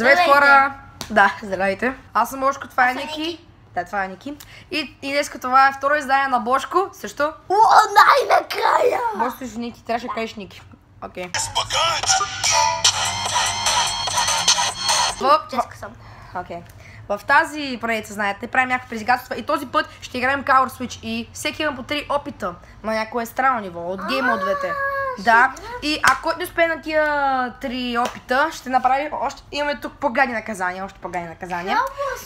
Здравейте, хора! Да, здравейте. Аз съм Бошко, това е Ники. Да, това е Ники. И днес това е второ издание на Бошко. Също? О, най-накрая! Бошко с Ники, трябваше да кажеш Ники. Окей. Ческа съм. Окей. В тази поредица, знаете, правим някакви предизвикателства и този път ще играем Color Switch и всеки има по 3 опита на някое странно ниво от гейм модовете. Да, и ако не успее на тия 3 опита, ще направи още, имаме тук по-гадни наказания, още по-гадни наказания.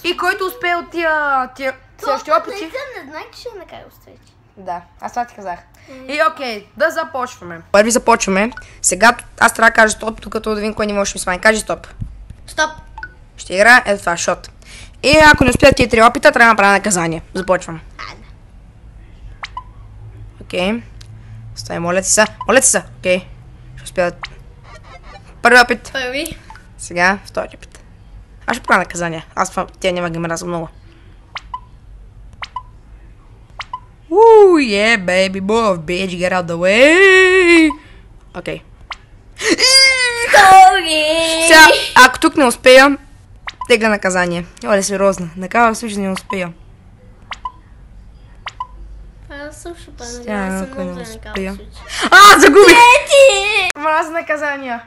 И който успее от тия следващи опити... Не знае, че ще накара устречи. Да, аз това ти казах. И окей, да започваме. Първи започваме. Сега аз трябва да кажа стоп, докато да видим кой не може да ми смани. Кажи стоп. Стоп. Ще играя, ето това, шот. И ако не успеят тия 3 опита, трябва да направя наказание. Започвам. Окей. Стой, моля ти се. Моля ти се. Окей. Ще успеят. Първи опит. Първи. Сега, втори опит. Аз ще правя наказание. Аз тя няма ги мразя много. Yeah, baby, boy, bitch, get out the way. Окей. Сега, ако тук не успея, тегля наказание. Оле, сериозно. Накава случай не успея. Аз също успея. Загубих! Мразя наказания.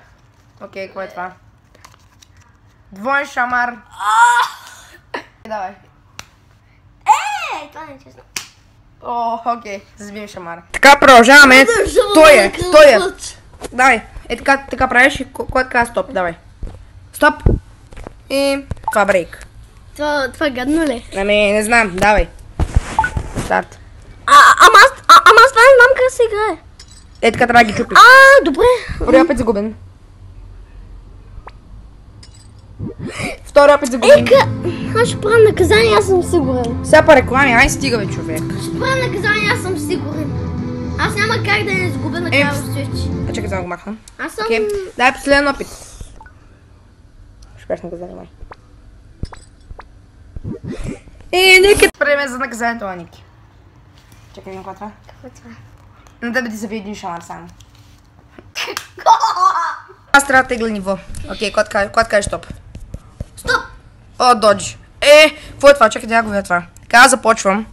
Окей, кое е това? Двоен шамар. Давай. Това не е честно. О, окей, забием шамара. Така, продължаваме. Той е. Давай, така правиш и кой така стоп, давай. Стоп. И това брейк. Това гадно ли? Ами, не знам, давай. Старт. Ама аз това не знам как се играе. Е, така трябва да ги чупиш. Добре. Първи опит загубен. Втори опит загубен. Аз ще правя наказание, аз съм сигурен. Сега па реклами, ай стига бе, човек. Ще правя наказание, аз съм сигурен. Аз няма как да не загубя на Color Switch. Чакай, да го махна. Аз съм... Окей, дай последен опит. Ще кажеш наказание, май. И Ники приеме за наказанието на Ники. Чакай, видим какво е това. Какво е това? На тебе ти завиди един шамар само. Аз трябва да тегля ниво. Окей, когато кажеш стоп. Стоп! О, додж. Какво е това? Чакай, да го видя това. Така, започвам.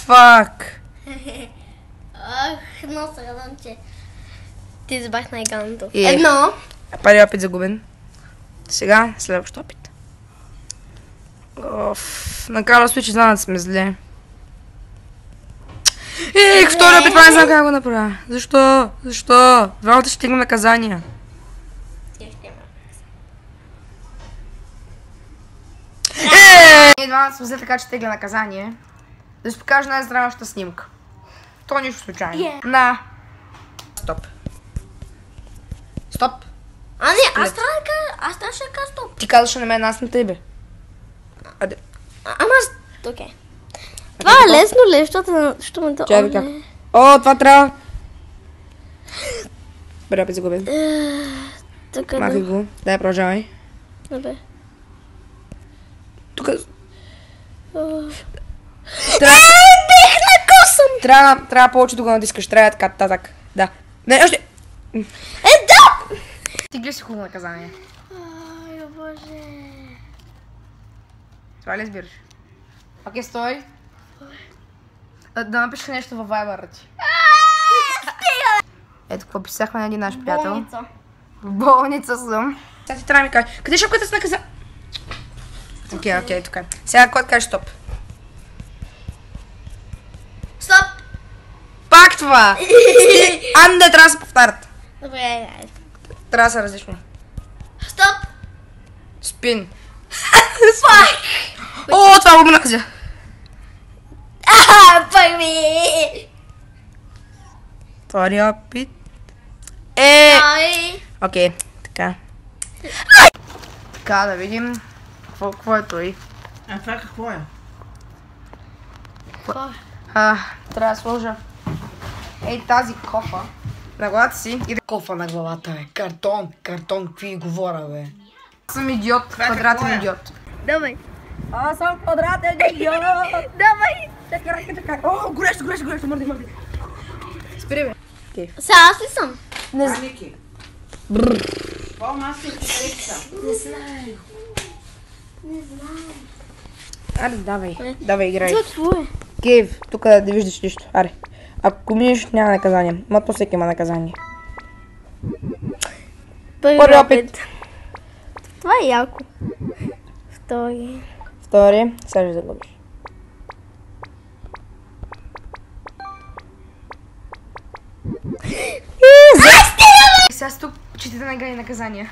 Фак. Но се радвам, че ти забах най-ганото. Едно. Първи опит загубен. Сега, следващ опит. На Color Switch знам да сме зле. Втори опит, не знам как го направя. Защо? Защо? Двамата ще стигнем наказания. Ние двамата сме взе така, че тегля наказание. Да си покажа най-здраващата снимка. То нищо случайно. На. Стоп. Стоп. Не, аз трябва да кажа стоп. Ти казваш на мен, аз на тебе. Ама аз... Окей. Това е лесно ли? Защото ме да... Чакай как. О, това трябва. Бре, опит загубен. Така Махай го. Дай, продължавай. Добре. Тук... Бих на косъм! Трябва повече да го натискаш. Трябва така, татак. Да. Не, още... Да! Ти гледай си хубаво наказание. Ай, боже. Това ли избираш? Окей, стой. Да напишеш нещо във Viber ти. Ето какво писахме на един наш приятел. Болница. В болница съм. Сега ти трябва да ми кажеш. Къде шапката с наказа? Окей, тук. Сега кой кажеш стоп? Стоп! Пак това! Не трябва да се повтарят. Добре, Трябва да са различно. Стоп! Спин. Пак! О, това го наказа. Първи! Втори опит. Окей, така. Така, да видим. Какво е той? Това какво е? Трябва да сложа тази кофа на главата си. И кофа на главата, бе. Картон, какви говоря, бе. Аз съм идиот, квадратен идиот. Давай. Аз съм квадратен идиот. Давай. Така. О, горещо, мърди. Спри, бе. Сега аз ли съм? Не знам. Какво масло харесва? Не знам. Аре, давай. Давай, играй. Това твое. Кейв, тук да не виждаш нищо. Аре. Ако минеш, няма наказание. Мато всеки има наказание. Първи опит. Това е яко. Втори. Втори. Сега ще загубиш. Сега тук четите на наказания.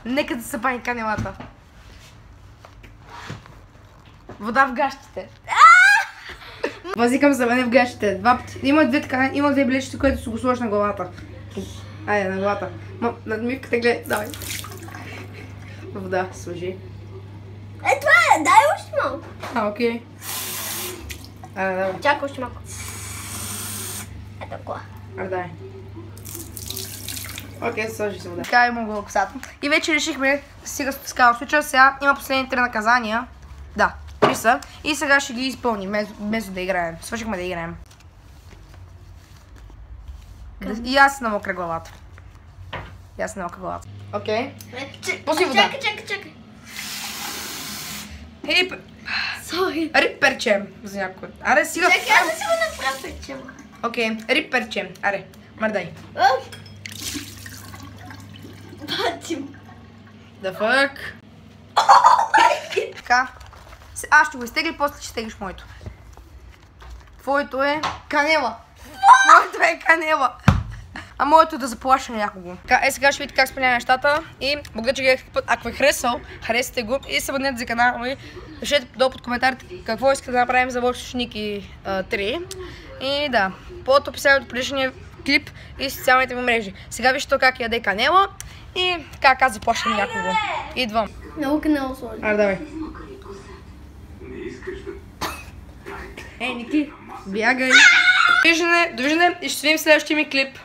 Нека да се пани канелата. Вода в гащите. Възикам за мене в гащите. Два пъти. Има две билечета, които си го сложиш на главата. Айде, на главата. Надмивката гледай, давай. Вода, сложи. Това е, дай още малко. Окей. Айде, давай. Чакай още малко. Ето кола. Айде, давай. Окей, сложи се вода. Така има го косата. И вече решихме да стига с Power Switch. Сега има последните 3 наказания. Да, 3 са. И сега ще ги изпълним, вместо да играем. Свършихме да играем. И аз на мокра главата. И аз на мокра главата. Окей. Пусни вода. Чакай. Сори. Рип перчем за някой. Аре, сега. Чакай, аз да си го направя перчем. Окей, рип перчем. Аре, мърдай. Батим. The fuck? Така. Аз ще го изтегли, после ще стеглиш моето. Твоето е канела. Моето е канела. А моето е да заплаша на някого. Така, сега ще видите как сменя нещата. И благодаря, че гледахте път. Ако е харесал, харесате го и се абонирайте за канала ми. Пишете долу под коментарите какво искате да направим за Волшебники 3. И да, под описанието от предишния клип и социалните ми мрежи. Сега вижте как яде канела и как аз заплашвам някого. Идвам. Много канела сложи. Аре, давай. Ей, Ники, бягай. Довиждане и ще се видим в следващия ми клип.